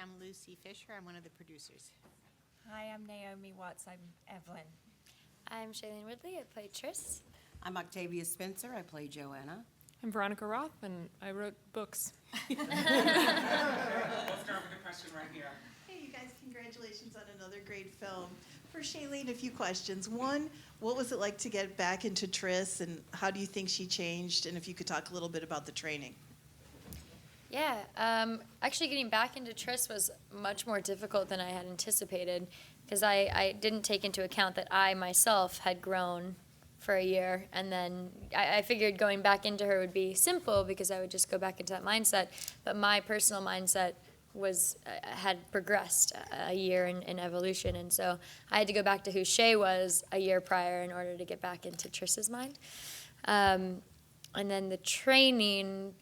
I'm Lucy Fisher. I'm one of the producers. Hi, I'm Naomi Watts. I'm Evelyn. I'm Shailene Woodley. I play Tris. I'm Octavia Spencer. I play Joanna. I'm Veronica Roth, and I wrote books. Let's start with a question right here. Hey, you guys, congratulations on another great film. For Shailene, a few questions. One, what was it like to get back into Tris, and how do you think she changed? And if you could talk a little bit about the training. Yeah, actually getting back into Tris was much more difficult than I had anticipated because I didn't take into account that I myself had grown for a year, and then I figured going back into her would be simple because I would just go back into that mindset, but my personal mindset had progressed a year in evolution, and so I had to go back to who Shay was a year prior in order to get back into Tris's mind. And then the training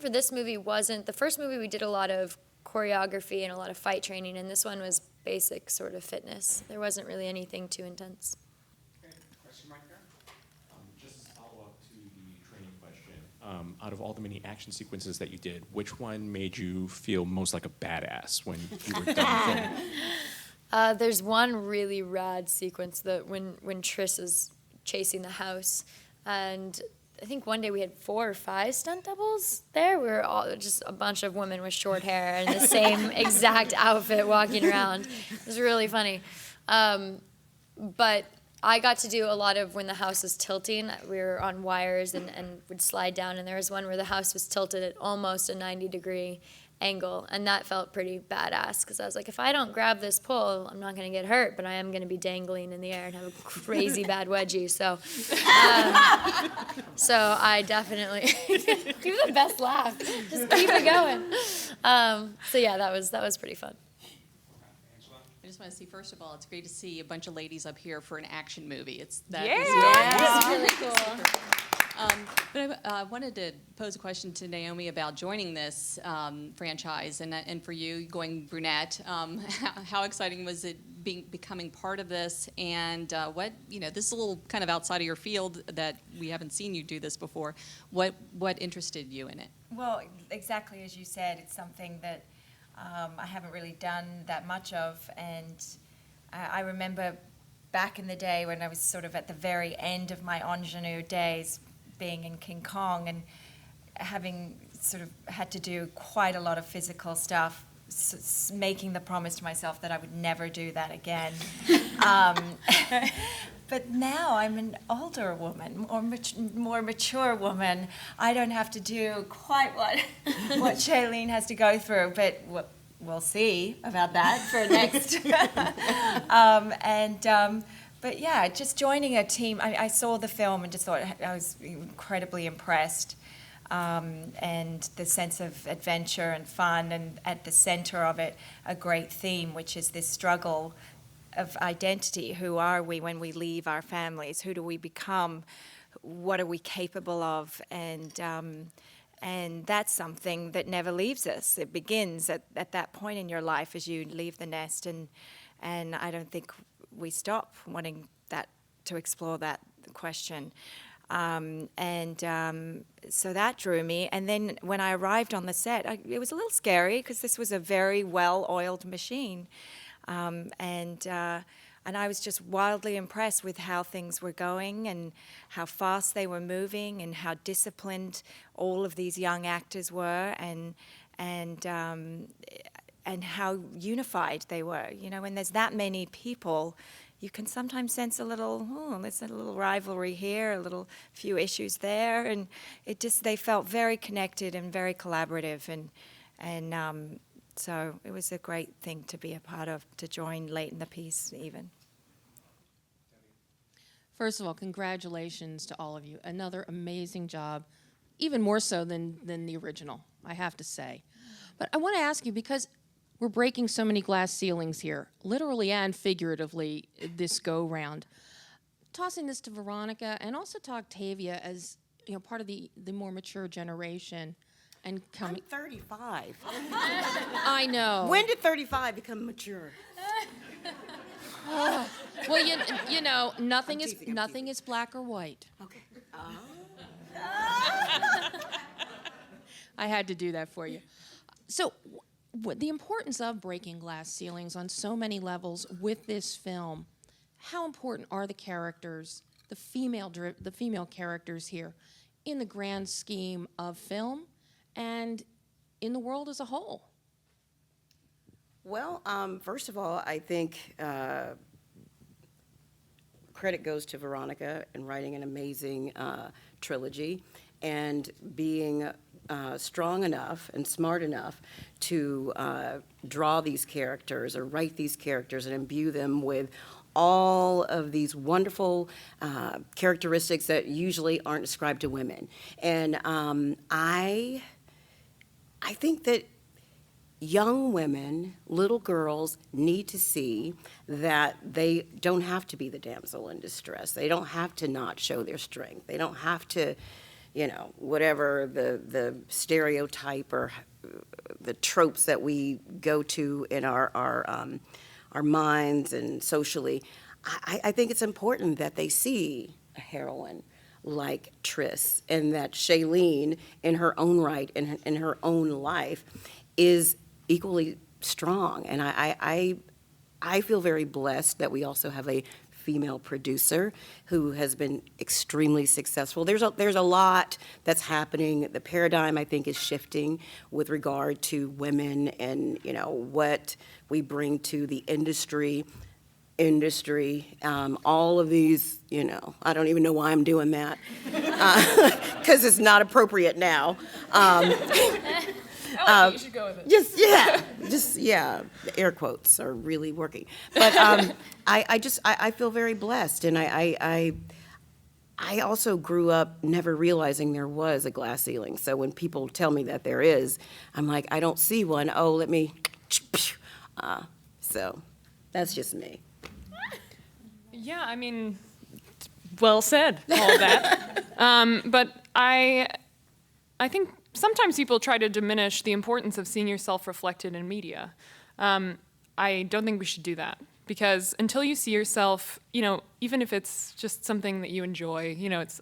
for this movie wasn't, the first movie we did a lot of choreography and a lot of fight training, and this one was basic sort of fitness. There wasn't really anything too intense. Okay, question right there. Just as a follow-up to the training question, out of all the many action sequences that you did, which one made you feel most like a badass when you were done filming? There's one really rad sequence that when Tris is chasing the house, and I think one day we had 4 or 5 stunt doubles there. We were all just a bunch of women with short hair and the same exact outfit walking around. It was really funny. But I got to do a lot of when the house was tilting. We were on wires and would slide down, and there was one where the house was tilted at almost a 90-degree angle, and that felt pretty badass because I was like, if I don't grab this pole, I'm not going to get hurt, but I am going to be dangling in the air and have a crazy bad wedgie. So I definitely do the best laugh. Just keep it going. So yeah, that was pretty fun. I just want to see, first of all, it's great to see a bunch of ladies up here for an action movie. It's really cool. But I wanted to pose a question to Naomi about joining this franchise, and for you going brunette, how exciting was it becoming part of this, and what, this is a little kind of outside of your field that we haven't seen you do this before. What interested you in it? Well, exactly as you said, it's something that I haven't really done that much of, and I remember back in the day when I was sort of at the very end of my ingenue days, being in King Kong and having sort of had to do quite a lot of physical stuff, making the promise to myself that I would never do that again. But now I'm an older woman, more mature woman. I don't have to do quite what Shailene has to go through, but we'll see about that for next. But yeah, just joining a team, I saw the film and just thought I was incredibly impressed. And the sense of adventure and fun, and at the center of it, a great theme, which is this struggle of identity. Who are we when we leave our families? Who do we become? What are we capable of? And that's something that never leaves us. It begins at that point in your life as you leave the nest, and I don't think we stop wanting to explore that question. So that drew me. And then when I arrived on the set, it was a little scary because this was a very well-oiled machine. And I was just wildly impressed with how things were going and how fast they were moving and how disciplined all of these young actors were, and how unified they were. When there's that many people, you can sometimes sense there's a little rivalry here, a few issues there, and they felt very connected and very collaborative, and so it was a great thing to be a part of, to join late in the piece even. First of all, congratulations to all of you. Another amazing job, even more so than the original, I have to say. But I want to ask you, because we're breaking so many glass ceilings here, literally and figuratively, this go-round. Tossing this to Veronica and also to Octavia as part of the more mature generation, and coming. I'm 35. I know. When did 35 become mature? Well, nothing is black or white. Okay. I had to do that for you. So, the importance of breaking glass ceilings on so many levels with this film. How important are the characters, the female characters here, in the grand scheme of film and in the world as a whole? Well, first of all, I think credit goes to Veronica in writing an amazing trilogy and being strong enough and smart enough to draw these characters or write these characters and imbue them with all of these wonderful characteristics that usually aren't ascribed to women. And I think that young women, little girls, need to see that they don't have to be the damsel in distress. They don't have to not show their strength. They don't have to, whatever the stereotype or the tropes that we go to in our minds and socially. I think it's important that they see a heroine like Tris, and that Shailene, in her own right, in her own life, is equally strong. And I feel very blessed that we also have a female producer who has been extremely successful. There's a lot that's happening. The paradigm, I think, is shifting with regard to women and what we bring to the industry. All of these, I don't even know why I'm doing that, because it's not appropriate now. You should go with it. The air quotes are really working. But I feel very blessed, and I also grew up never realizing there was a glass ceiling. So when people tell me that there is, I'm like, I don't see one. Oh, let me. So that's just me. Yeah, I mean, well said, all that. But I think sometimes people try to diminish the importance of seeing yourself reflected in media. I don't think we should do that, because until you see yourself, even if it's just something that you enjoy,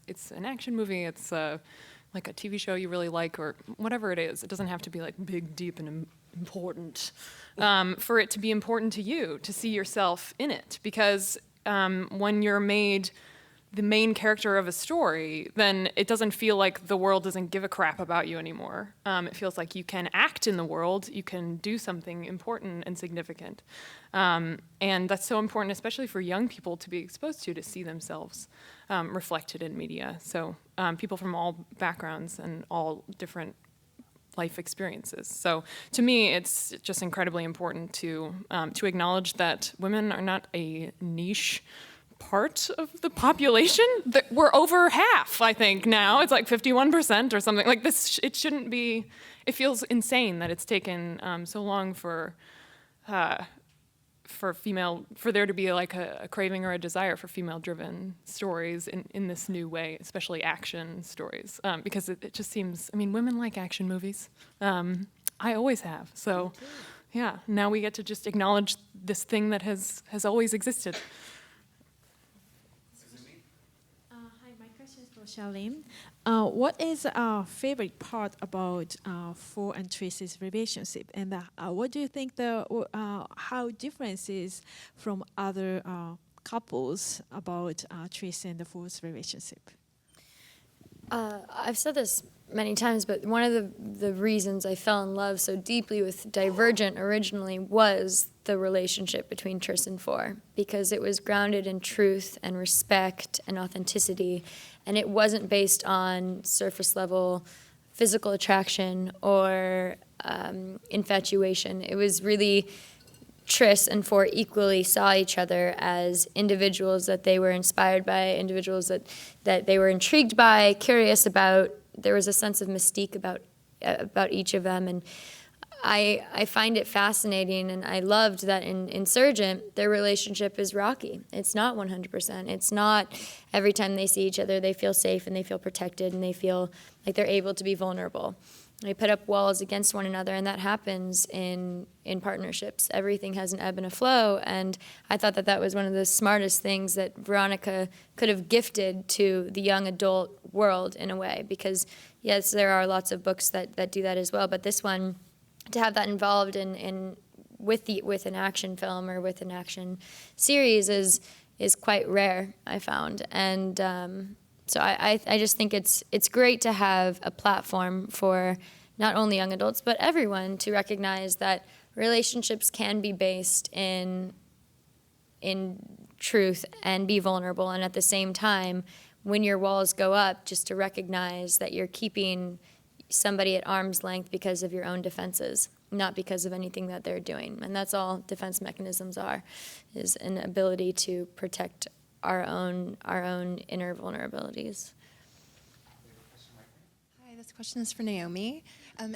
it's an action movie, it's like a TV show you really like, or whatever it is. It doesn't have to be like big, deep, and important. For it to be important to you, to see yourself in it, because when you're made the main character of a story, then it doesn't feel like the world doesn't give a crap about you anymore. It feels like you can act in the world, you can do something important and significant. And that's so important, especially for young people to be exposed to see themselves reflected in media. So people from all backgrounds and all different life experiences. So to me, it's just incredibly important to acknowledge that women are not a niche part of the population. We're over half, I think, now. It's like 51% or something like this. It shouldn't be. It feels insane that it's taken so long for there to be like a craving or a desire for female-driven stories in this new way, especially action stories, because it just seems. I mean, women like action movies. I always have. So, yeah. Now we get to just acknowledge this thing that has always existed. Hi, my question is for Shailene. What is our favorite part about Ford and Tracy's relationship, and what do you think how differences from other couples about Tracy and Ford's relationship? I've said this many times, but one of the reasons I fell in love so deeply with Divergent originally was the relationship between Tris and Ford, because it was grounded in truth and respect and authenticity, and it wasn't based on surface level physical attraction or infatuation. It was really Tris and Ford equally saw each other as individuals that they were inspired by, individuals that they were intrigued by, curious about. There was a sense of mystique about each of them, and I find it fascinating, and I loved that in Insurgent, their relationship is rocky. It's not 100%. It's not every time they see each other they feel safe and they feel protected and they feel like they're able to be vulnerable. They put up walls against one another, and that happens in partnerships. Everything has an ebb and a flow, and I thought that was one of the smartest things that Veronica could have gifted to the young adult world in a way, because yes, there are lots of books that do that as well, but this one to have that involved in with an action film or with an action series is quite rare, I found. And so I just think it's great to have a platform for not only young adults but everyone to recognize that relationships can be based in truth and be vulnerable, and at the same time, when your walls go up, just to recognize that you're keeping somebody at arm's length because of your own defenses, not because of anything that they're doing. And that's all defense mechanisms are, is an ability to protect our own inner vulnerabilities. Hi, this question is for Naomi.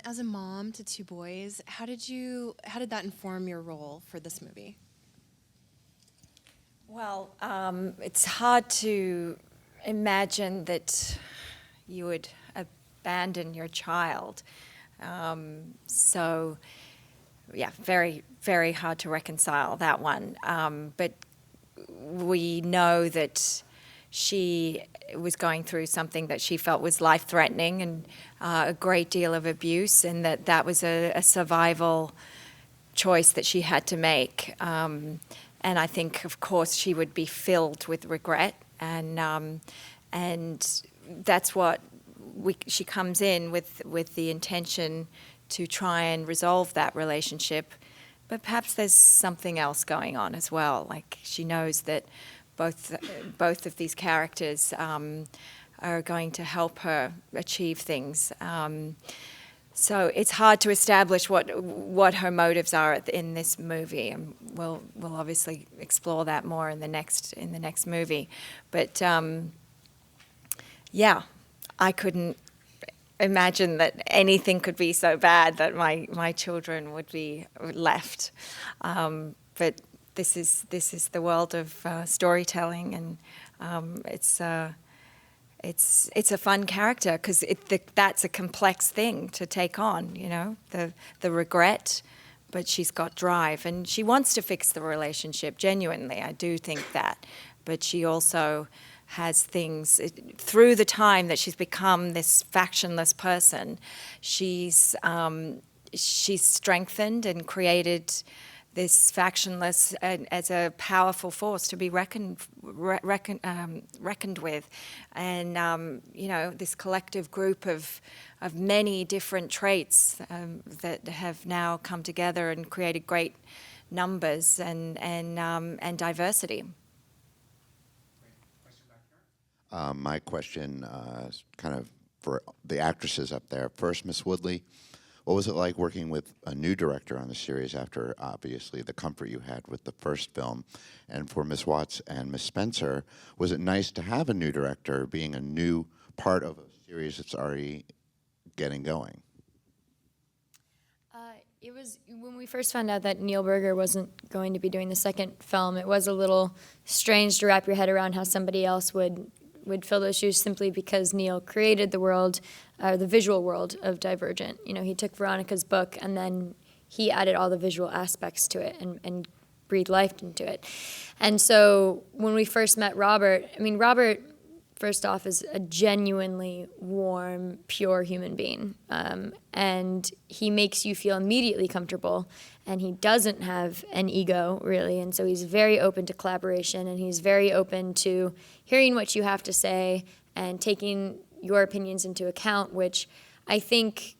As a mom to 2 boys, how did that inform your role for this movie? Well, it's hard to imagine that you would abandon your child. So, yeah, very, very hard to reconcile that one. But we know that she was going through something that she felt was life-threatening and a great deal of abuse, and that was a survival choice that she had to make. And I think, of course, she would be filled with regret, and that's what she comes in with the intention to try and resolve that relationship. But perhaps there's something else going on as well. Like, she knows that both of these characters are going to help her achieve things. So it's hard to establish what her motives are in this movie, and we'll obviously explore that more in the next movie. But yeah, I couldn't imagine that anything could be so bad that my children would be left. But this is the world of storytelling, and it's a fun character because that's a complex thing to take on, you know, the regret, but she's got drive and she wants to fix the relationship genuinely. I do think that, but she also has things through the time that she's become this factionless person. She's strengthened and created this factionless as a powerful force to be reckoned with, and you know, this collective group of many different traits that have now come together and created great numbers and diversity. My question is kind of for the actresses up there. First, Miss Woodley, what was it like working with a new director on the series after, obviously, the comfort you had with the first film? And for Miss Watts and Miss Spencer, was it nice to have a new director being a new part of a series that's already getting going? It was, when we first found out that Neil Berger wasn't going to be doing the second film, it was a little strange to wrap your head around how somebody else would fill those shoes, simply because Neil created the world, the visual world of Divergent. You know, he took Veronica's book and then he added all the visual aspects to it and breathed life into it. And so when we first met Robert, I mean, Robert, first off, is a genuinely warm, pure human being. And he makes you feel immediately comfortable, and he doesn't have an ego, really. And so he's very open to collaboration, and he's very open to hearing what you have to say and taking your opinions into account, which I think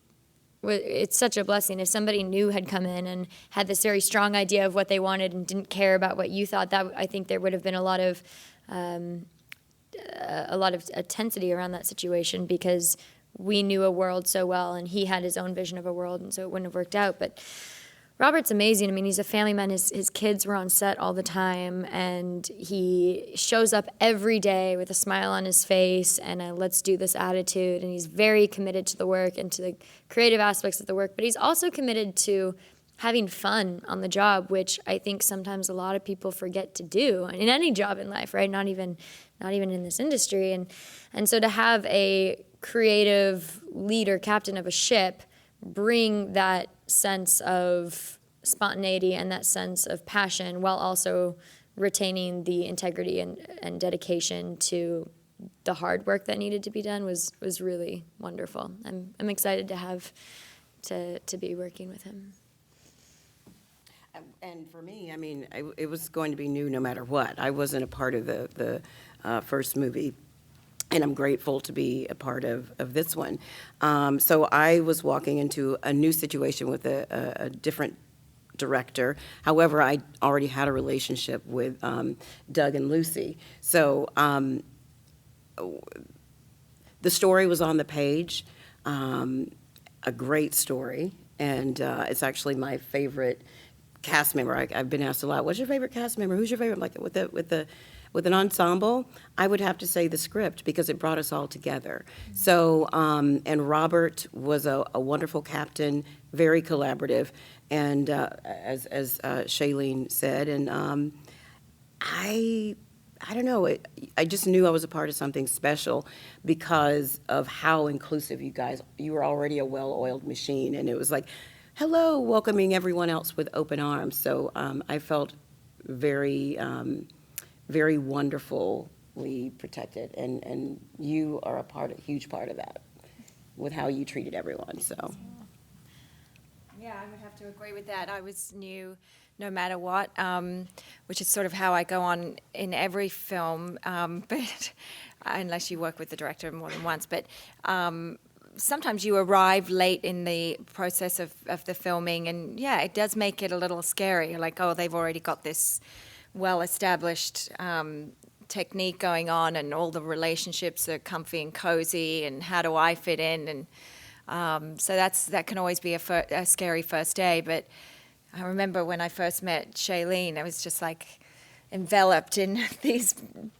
it's such a blessing. If somebody new had come in and had this very strong idea of what they wanted and didn't care about what you thought, that I think there would have been a lot of intensity around that situation, because we knew a world so well and he had his own vision of a world, and so it wouldn't have worked out. But Robert's amazing. I mean, he's a family man. His kids were on set all the time, and he shows up every day with a smile on his face and a let's do this attitude, and he's very committed to the work and to the creative aspects of the work, but he's also committed to having fun on the job, which I think sometimes a lot of people forget to do in any job in life, right? Not even in this industry. And so to have a creative leader, captain of a ship, bring that sense of spontaneity and that sense of passion while also retaining the integrity and dedication to the hard work that needed to be done was really wonderful. I'm excited to have to be working with him. And for me, I mean, it was going to be new no matter what. I wasn't a part of the first movie, and I'm grateful to be a part of this one. So I was walking into a new situation with a different director. However, I already had a relationship with Doug and Lucy. So the story was on the page, a great story, and it's actually my favorite cast member. I've been asked a lot, what's your favorite cast member? Who's your favorite? Like with an ensemble, I would have to say the script because it brought us all together. So, and Robert was a wonderful captain, very collaborative, and as Shailene said, and I don't know, I just knew I was a part of something special because of how inclusive you were already a well-oiled machine, and it was like, hello, welcoming everyone else with open arms. So I felt very, very wonderfully protected, and you are a huge part of that with how you treated everyone, so. Yeah, I would have to agree with that. I was new no matter what, which is sort of how I go on in every film, but unless you work with the director more than once. But sometimes you arrive late in the process of the filming, and yeah, it does make it a little scary. You're like, oh, they've already got this well-established technique going on, and all the relationships are comfy and cozy, and how do I fit in? And so that can always be a scary first day. But I remember when I first met Shailene, I was just like enveloped in these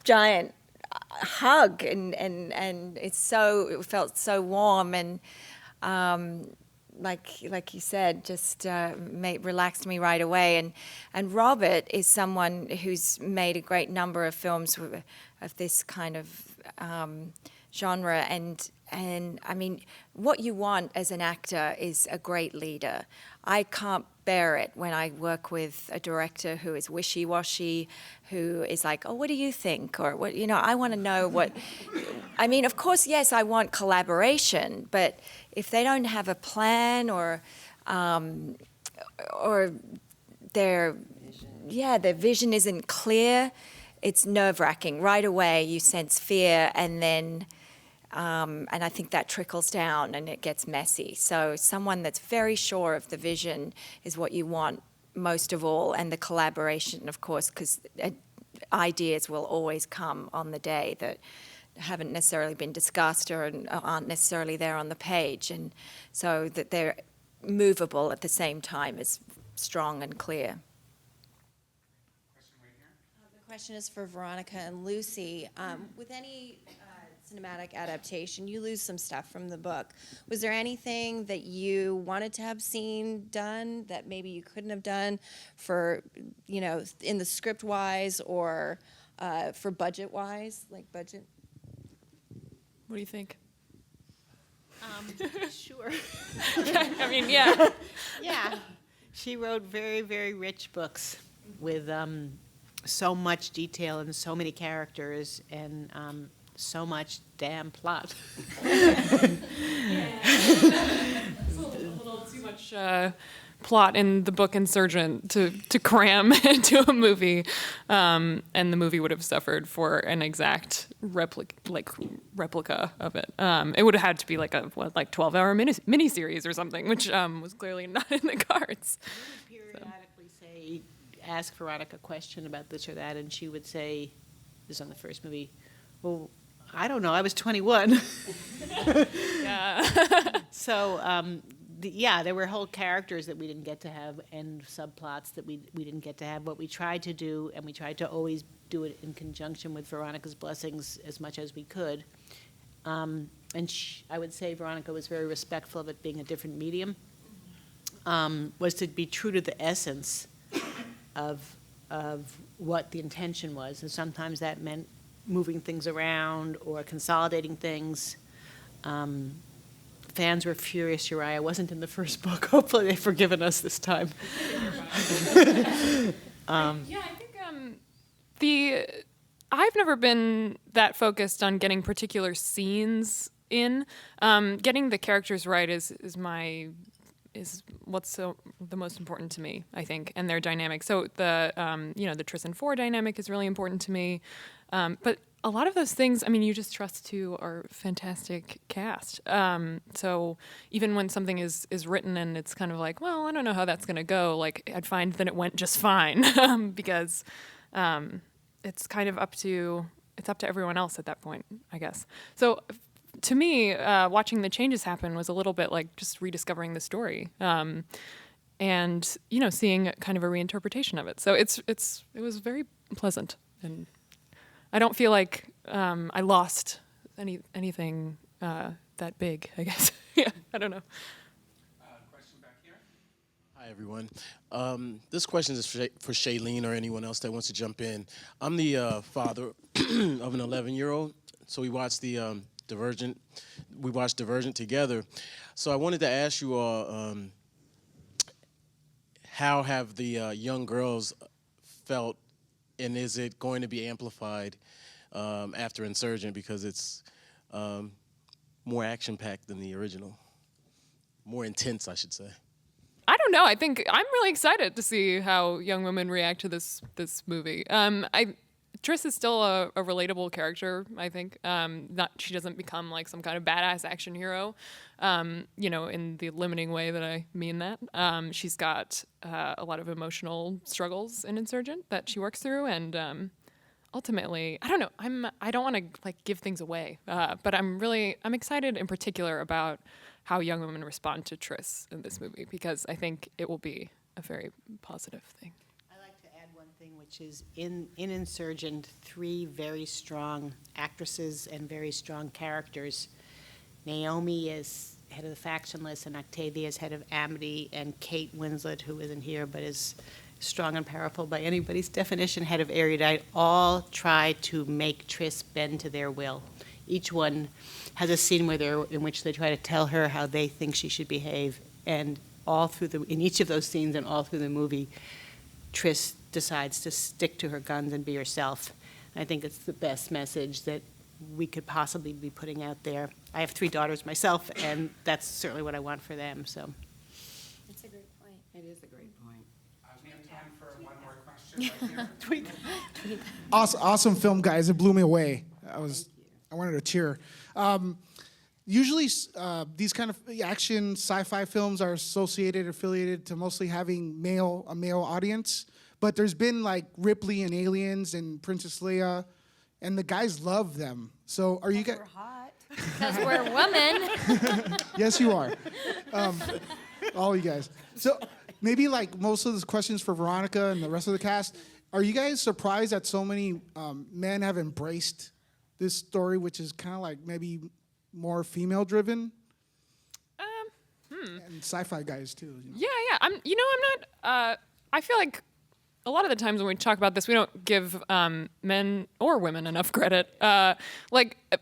giant hug, and it felt so warm, and like you said, just relaxed me right away. And Robert is someone who's made a great number of films of this kind of genre, and I mean, what you want as an actor is a great leader. I can't bear it when I work with a director who is wishy-washy, who is like, oh, what do you think? Or what, I want to know what, I mean, of course, yes, I want collaboration, but if they don't have a plan or their vision isn't clear, it's nerve-wracking. Right away, you sense fear, and then and I think that trickles down and it gets messy. So someone that's very sure of the vision is what you want most of all, and the collaboration, of course, because ideas will always come on the day that haven't necessarily been discussed or aren't necessarily there on the page, and so that they're movable at the same time as strong and clear. The question is for Veronica and Lucy. With any cinematic adaptation, you lose some stuff from the book. Was there anything that you wanted to have seen done that maybe you couldn't have done for, in the script wise or for budget wise, like budget? What do you think? Sure. I mean, yeah. Yeah. She wrote very, very rich books with so much detail and so many characters and so much damn plot. A little too much plot in the book Insurgent to cram into a movie, and the movie would have suffered for an exact replica of it. It would have had to be like a 12-hour miniseries or something, which was clearly not in the cards. We would periodically ask Veronica a question about this or that, and she would say, this is on the first movie, well, I don't know, I was 21. Yeah. So, there were whole characters that we didn't get to have and subplots that we didn't get to have. What we tried to do, and we tried to always do it in conjunction with Veronica's blessings as much as we could. And I would say Veronica was very respectful of it being a different medium, was to be true to the essence of what the intention was. And sometimes that meant moving things around or consolidating things. Fans were furious Uriah wasn't in the first book. Hopefully they've forgiven us this time. I think I've never been that focused on getting particular scenes in. Getting the characters right is my is what's the most important to me, I think, and their dynamic. So the the Tris and Four dynamic is really important to me, but a lot of those things, I mean, you just trust to our fantastic cast. So even when something is written and it's kind of like, well, I don't know how that's going to go, like I'd find that it went just fine because it's kind of up to everyone else at that point, I guess. So to me, watching the changes happen was a little bit like just rediscovering the story. And seeing kind of a reinterpretation of it. So it was very pleasant, and I don't feel like I lost anything that big, I guess. Yeah, I don't know. Question back here. Hi, everyone. This question is for Shailene or anyone else that wants to jump in. I'm the father of an 11-year-old, so we watched the Divergent. We watched Divergent together. So I wanted to ask you all, how have the young girls felt, and is it going to be amplified after Insurgent, because it's more action-packed than the original, more intense, I should say? I don't know. I think I'm really excited to see how young women react to this movie. Tris is still a relatable character, I think. She doesn't become like some kind of badass action hero, in the limiting way that I mean that. She's got a lot of emotional struggles in Insurgent that she works through, and ultimately, I don't know. I don't want to like give things away, but I'm excited in particular about how young women respond to Tris in this movie, because I think it will be a very positive thing. I like to add one thing, which is in Insurgent, 3 very strong actresses and very strong characters. Naomi is head of the faction list, and Octavia is head of Amity, and Kate Winslet, who isn't here but is strong and powerful by anybody's definition, head of Erudite, all try to make Tris bend to their will. Each one has a scene in which they try to tell her how they think she should behave, and in each of those scenes and all through the movie, Tris decides to stick to her guns and be herself. I think it's the best message that we could possibly be putting out there. I have 3 daughters myself, and that's certainly what I want for them. So, That's a great point. It is a great point. We have time for one more question right here. Awesome film, guys. It blew me away. I wanted to cheer. Usually, these kind of action sci-fi films are affiliated to mostly having a male audience. But there's been like Ripley and Aliens and Princess Leia, and the guys love them. So are you guys? We're hot. Because we're women. Yes, you are. All you guys. So maybe like most of the questions for Veronica and the rest of the cast, are you guys surprised that so many men have embraced this story, which is kind of like maybe more female-driven? And sci-fi guys too. Yeah. I'm not. I feel like a lot of the times when we talk about this, we don't give men or women enough credit.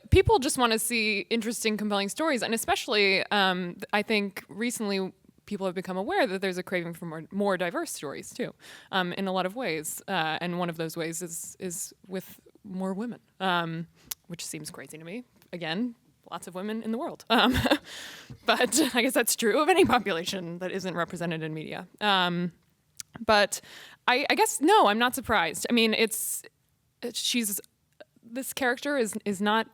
People just want to see interesting, compelling stories, and especially, I think recently people have become aware that there's a craving for more diverse stories too, in a lot of ways. And one of those ways is with more women, which seems crazy to me. Again, lots of women in the world. But I guess that's true of any population that isn't represented in media. But I guess, no, I'm not surprised. I mean, this character is not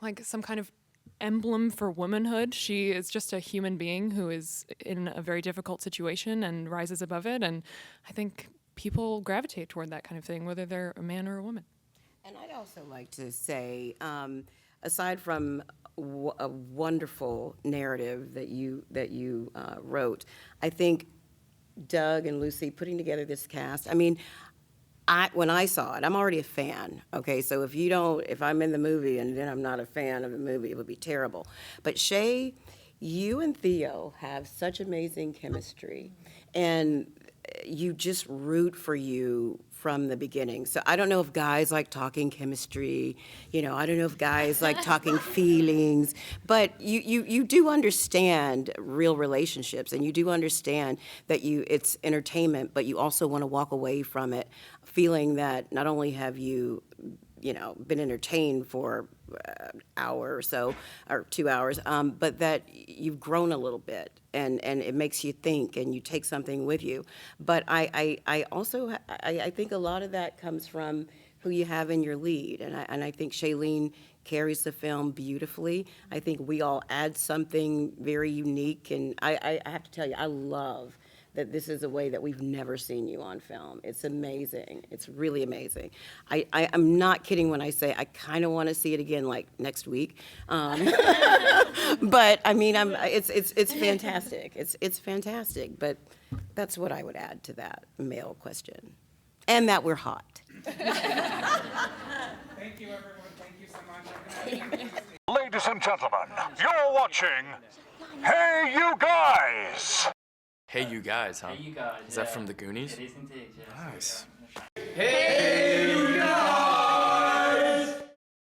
like some kind of emblem for womanhood. She is just a human being who is in a very difficult situation and rises above it. And I think people gravitate toward that kind of thing, whether they're a man or a woman. And I'd also like to say, aside from a wonderful narrative that you wrote, I think Doug and Lucy putting together this cast, I mean, when I saw it, I'm already a fan, okay? So if I'm in the movie and then I'm not a fan of the movie, it would be terrible. But Shay, you and Theo have such amazing chemistry, and you just root for you from the beginning. So I don't know if guys like talking chemistry, I don't know if guys like talking feelings, but you do understand real relationships, and you do understand that it's entertainment, but you also want to walk away from it feeling that not only have you been entertained for hour or so, or 2 hours, but that you've grown a little bit, and it makes you think, and you take something with you. But I also, I think a lot of that comes from who you have in your lead, and I think Shailene carries the film beautifully. I think we all add something very unique, and I have to tell you, I love that this is a way that we've never seen you on film. It's amazing. It's really amazing. I'm not kidding when I say I kind of want to see it again, like next week. But I mean, it's fantastic. It's fantastic. But that's what I would add to that male question, and that we're hot. Thank you, everyone. Thank you so much. Ladies and gentlemen, you're watching Hey You Guys! Hey You Guys, huh? Hey You Guys. Is that from the Goonies? It is indeed, yes. Nice. Hey